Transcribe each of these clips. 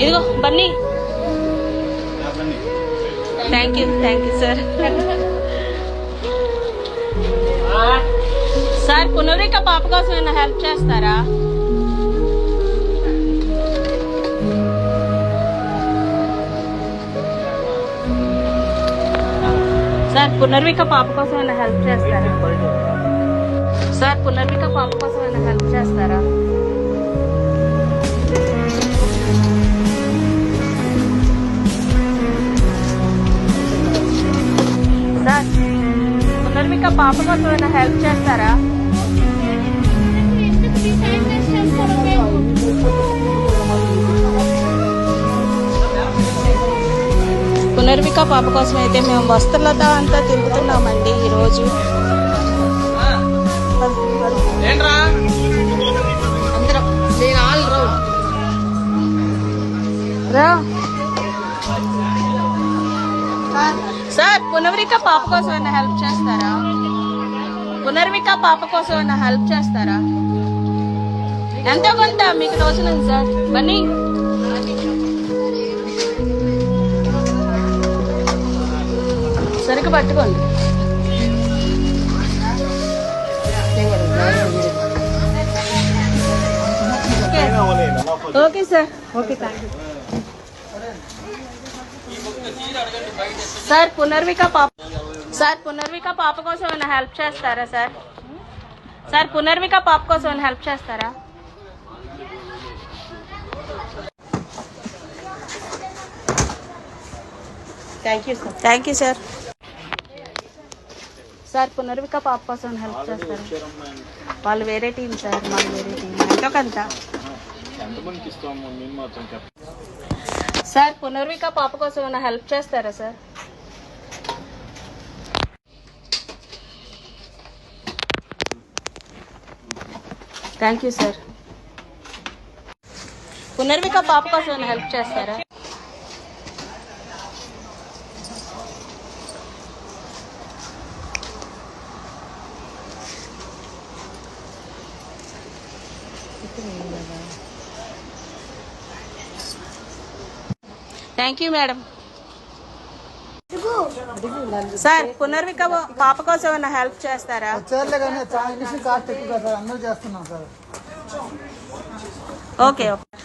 ఇదిగో Bunny. Thank you sir. Sir పునరిక పాప కోసం ఏమైనా హెల్ప్ చేస్తారా? సార్ పునర్విక పాప కోసం ఏమైనా హెల్ప్ చేస్తారా? సార్ పునర్విక పాప కోసం ఏమైనా హెల్ప్ చేస్తారా? సార్ పునర్విక పాప కోసం ఏమైనా హెల్ప్ చేస్తారా? పునర్విక పాప కోసం అయితే మేము వస్త్రలత అంతా తిరుగుతున్నామండి ఈరోజు. సార్ పునర్విక పాప కోసం ఏమైనా హెల్ప్ చేస్తారా? పునర్విక పాప కోసం ఏమైనా హెల్ప్ చేస్తారా? ఎంతో కొంత మీకు తోచినండి సార్. బన్నీ సరిగ్గా పట్టుకోండి. Okay sir. Okay thank you sir. Punarvika పాప కోసం ఏమైనా హెల్ప్ చేస్తారా సార్? సార్ పునర్విక పాప కోసం ఏమైనా హెల్ప్ చేస్తారా? Thank you sir. Sir Punarvika పాప కోసం హెల్ప్ చేస్తారా? వాళ్ళు వేరే టీం సార్, మాకు వేరే టీం. ఎంతో కొంత సార్. పునర్విక పాప కోసం ఏమైనా హెల్ప్ చేస్తారా sir? Thank you sir. Punarvika పాప కోసం ఏమైనా హెల్ప్ చేస్తారా? Thank you madam. Sir Punarvika పాప కోసం ఏమైనా హెల్ప్ చేస్తారా? Okay okay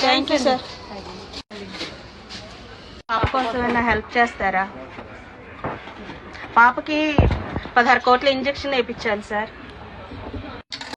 thank you sir. పాప కోసం ఏమైనా హెల్ప్ చేస్తారా? పాపకి 16 కోట్ల ఇంజెక్షన్ వేయించాలి సార్.